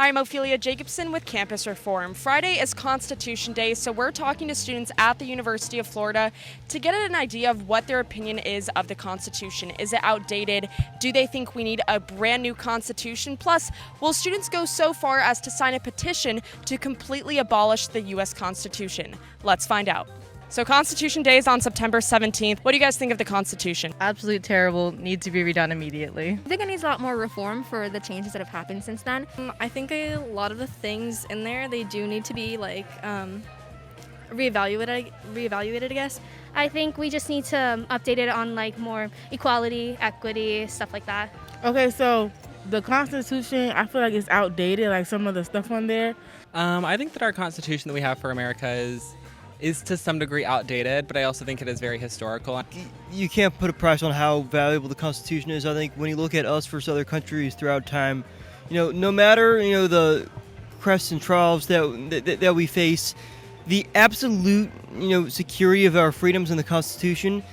Hi, I'm Ophelie Jacobson with Campus Reform. Friday is Constitution Day, so we're talking to students at the University of Florida to get an idea of what their opinion is of the Constitution. Is it outdated? Do they think we need a brand new Constitution? Plus, will students go so far as to sign a petition to completely abolish the U.S. Constitution? Let's find out. So Constitution Day is on September 17th. What do you guys think of the Constitution? Absolute terrible, needs to be redone immediately. I think it needs a lot more reform for the changes that have happened since then. I think a lot of the things in there, they do need to be reevaluated, I guess. I think we just need to update it on more equality, equity, stuff like that. Okay, so the Constitution, I feel like it's outdated, like some of the stuff on there. I think that our Constitution that we have for America is to some degree outdated, but I also think it is very historical. You can't put a price on how valuable the Constitution is. I think when you look at us versus other countries throughout time, no matter the crests and troughs that we face, the absolute security of our freedoms in the Constitution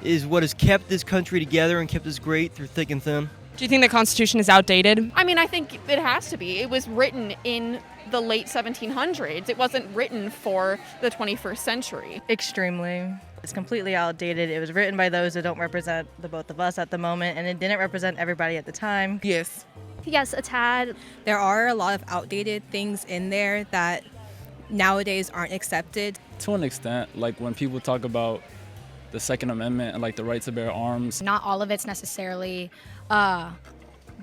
is what has kept this country together and kept us great through thick and thin. Do you think the Constitution is outdated? I mean, I think it has to be. It was written in the late 1700s. It wasn't written for the 21st century. Extremely. It's completely outdated. It was written by those that don't represent the both of us at the moment, and it didn't represent everybody at the time. Yes. Yes, a tad. There are a lot of outdated things in there that nowadays aren't accepted. To an extent, like when people talk about the Second Amendment and the right to bear arms. Not all of it's necessarily the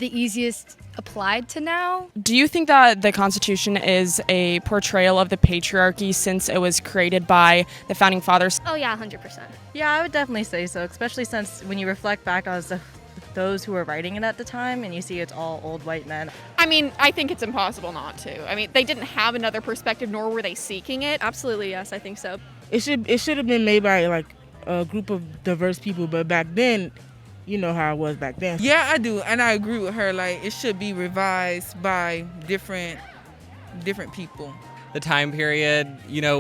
easiest applied to now. Do you think that the Constitution is a portrayal of the patriarchy since it was created by the Founding Fathers? Oh yeah, 100%. Yeah, I would definitely say so, especially since when you reflect back on those who were writing it at the time and you see it's all old white men. I mean, I think it's impossible not to. I mean, they didn't have another perspective, nor were they seeking it. Absolutely, yes, I think so. It should have been made by a group of diverse people, but back then, you know how it was back then. Yeah, I do, and I agree with her. It should be revised by different people. The time period,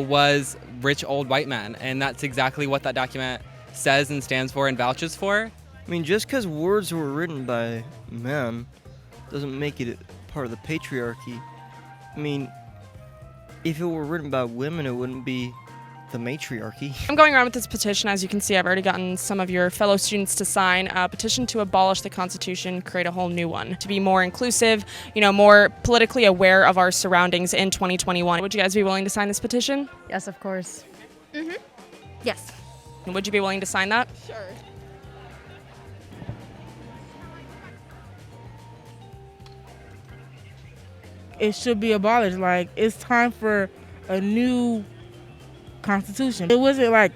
was rich old white men, and that's exactly what that document says and stands for and vouches for. I mean, just because words were written by men doesn't make it part of the patriarchy. I mean, if it were written by women, it wouldn't be the matriarchy. I'm going around with this petition. As you can see, I've already gotten some of your fellow students to sign a petition to abolish the Constitution, create a whole new one, to be more inclusive, more politically aware of our surroundings in 2021. Would you guys be willing to sign this petition? Yes, of course. Mm-hmm. Yes. Would you be willing to sign that? Sure. It should be abolished. It's time for a new Constitution. It wasn't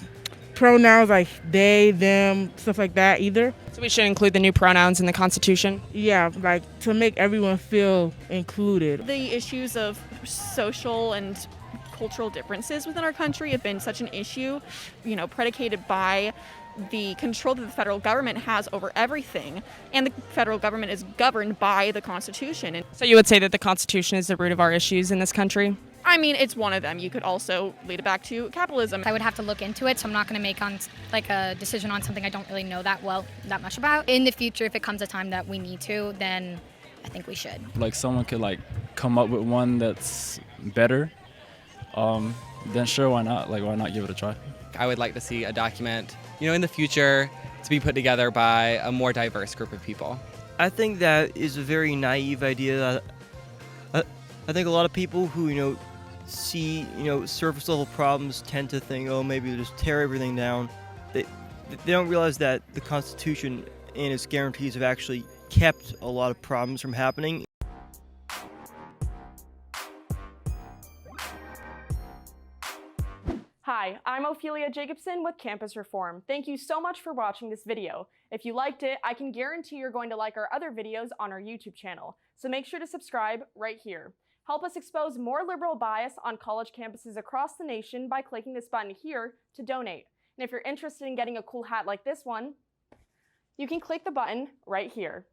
pronouns like they, them, stuff like that either. So we should include the new pronouns in the Constitution? Yeah, to make everyone feel included. The issues of social and cultural differences within our country have been such an issue, predicated by the control that the federal government has over everything, and the federal government is governed by the Constitution. So you would say that the Constitution is the root of our issues in this country? I mean, it's one of them. You could also lead it back to capitalism. I would have to look into it, so I'm not going to make a decision on something I don't really know that much about. In the future, if it comes a time that we need to, then I think we should. Someone could come up with one that's better, then sure, why not? Why not give it a try? I would like to see a document, in the future to be put together by a more diverse group of people. I think that is a very naive idea. I think a lot of people who, see, surface level problems tend to think, oh, maybe just tear everything down. They don't realize that the Constitution and its guarantees have actually kept a lot of problems from happening. Hi, I'm Ophelie Jacobson with Campus Reform. Thank you so much for watching this video. If you liked it, I can guarantee you're going to like our other videos on our YouTube channel, so make sure to subscribe right here. Help us expose more liberal bias on college campuses across the nation by clicking this button here to donate. And if you're interested in getting a cool hat like this one, you can click the button right here.